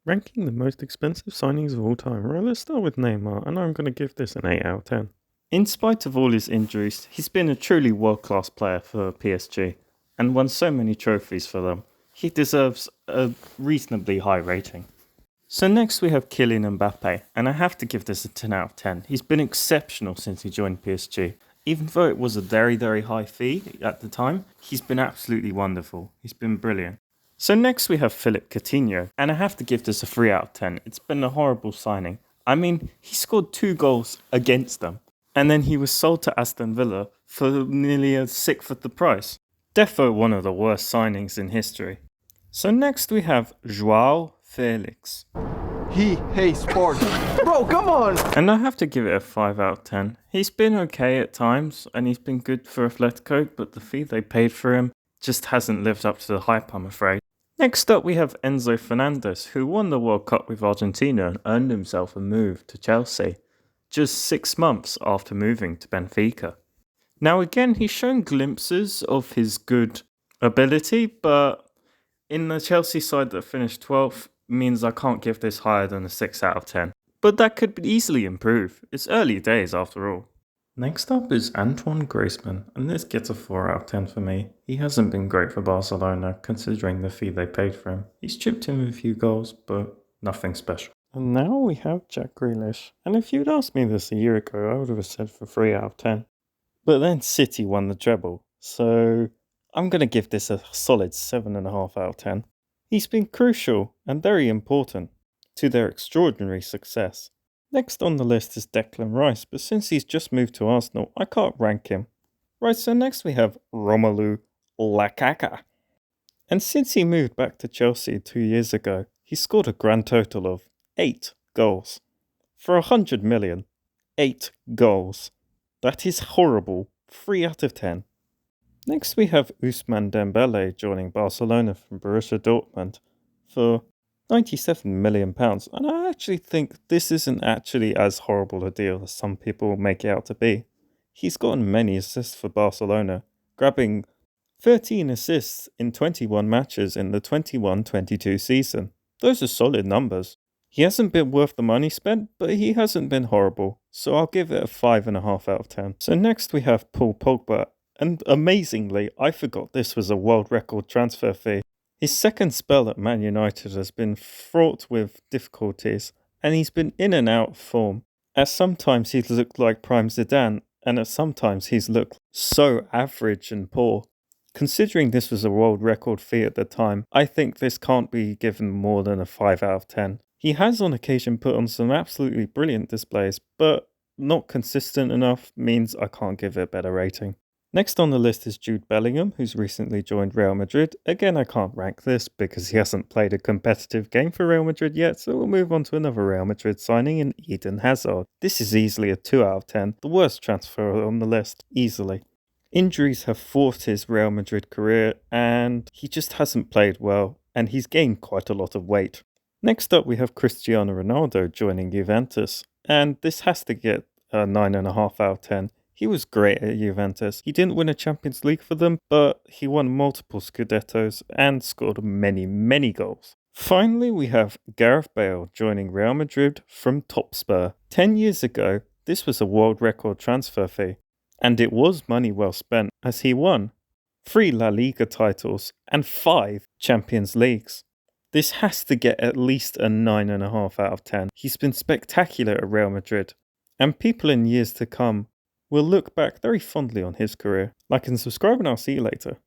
Ranking the most expensive signings of all time. Right, let's start with Neymar, and I'm going to give this an 8 out of 10. In spite of all his injuries, he's been a truly world-class player for PSG and won so many trophies for them. He deserves a reasonably high rating. So next we have Kylian Mbappe, and I have to give this a 10 out of 10. He's been exceptional since he joined PSG. Even though it was a very, very high fee at the time, he's been absolutely wonderful. He's been brilliant. So next we have Philippe Coutinho, and I have to give this a 3 out of 10. It's been a horrible signing. I mean, he scored 2 goals against them, and then he was sold to Aston Villa for nearly a sixth of the price. Defo one of the worst signings in history. So next we have João Felix. He hates sports. Bro, come on! And I have to give it a 5 out of 10. He's been okay at times, and he's been good for Atletico, but the fee they paid for him just hasn't lived up to the hype, I'm afraid. Next up we have Enzo Fernandez, who won the World Cup with Argentina and earned himself a move to Chelsea, just 6 months after moving to Benfica. Now again, he's shown glimpses of his good ability, but in the Chelsea side that finished 12th means I can't give this higher than a 6 out of 10. But that could easily improve. It's early days after all. Next up is Antoine Griezmann, and this gets a 4 out of 10 for me. He hasn't been great for Barcelona, considering the fee they paid for him. He's chipped in with a few goals, but nothing special. And now we have Jack Grealish, and if you'd asked me this a year ago, I would have said for 3 out of 10. But then City won the treble, so I'm going to give this a solid 7.5 out of 10. He's been crucial and very important to their extraordinary success. Next on the list is Declan Rice, but since he's just moved to Arsenal, I can't rank him. Right, so next we have Romelu Lukaku. And since he moved back to Chelsea 2 years ago, he scored a grand total of 8 goals. For 100 million, 8 goals. That is horrible. 3 out of 10. Next we have Ousmane Dembele joining Barcelona from Borussia Dortmund for £97 million, and I actually think this isn't actually as horrible a deal as some people make it out to be. He's gotten many assists for Barcelona, grabbing 13 assists in 21 matches in the 21-22 season. Those are solid numbers. He hasn't been worth the money spent, but he hasn't been horrible, so I'll give it a 5.5 out of 10. So next we have Paul Pogba, and amazingly, I forgot this was a world record transfer fee. His second spell at Man United has been fraught with difficulties, and he's been in and out of form. At sometimes he's looked like prime Zidane, and at sometimes he's looked so average and poor. Considering this was a world record fee at the time, I think this can't be given more than a 5 out of 10. He has on occasion put on some absolutely brilliant displays, but not consistent enough means I can't give it a better rating. Next on the list is Jude Bellingham, who's recently joined Real Madrid. Again, I can't rank this because he hasn't played a competitive game for Real Madrid yet, so we'll move on to another Real Madrid signing in Eden Hazard. This is easily a 2 out of 10, the worst transfer on the list, easily. Injuries have forced his Real Madrid career, and he just hasn't played well, and he's gained quite a lot of weight. Next up, we have Cristiano Ronaldo joining Juventus, and this has to get a 9.5 out of 10. He was great at Juventus. He didn't win a Champions League for them, but he won multiple Scudettos and scored many, many goals. Finally, we have Gareth Bale joining Real Madrid from Topspur. 10 years ago, this was a world record transfer fee, and it was money well spent as he won 3 La Liga titles and 5 Champions Leagues. This has to get at least a 9.5 out of 10. He's been spectacular at Real Madrid, and people in years to come will look back very fondly on his career. Like and subscribe, and I'll see you later.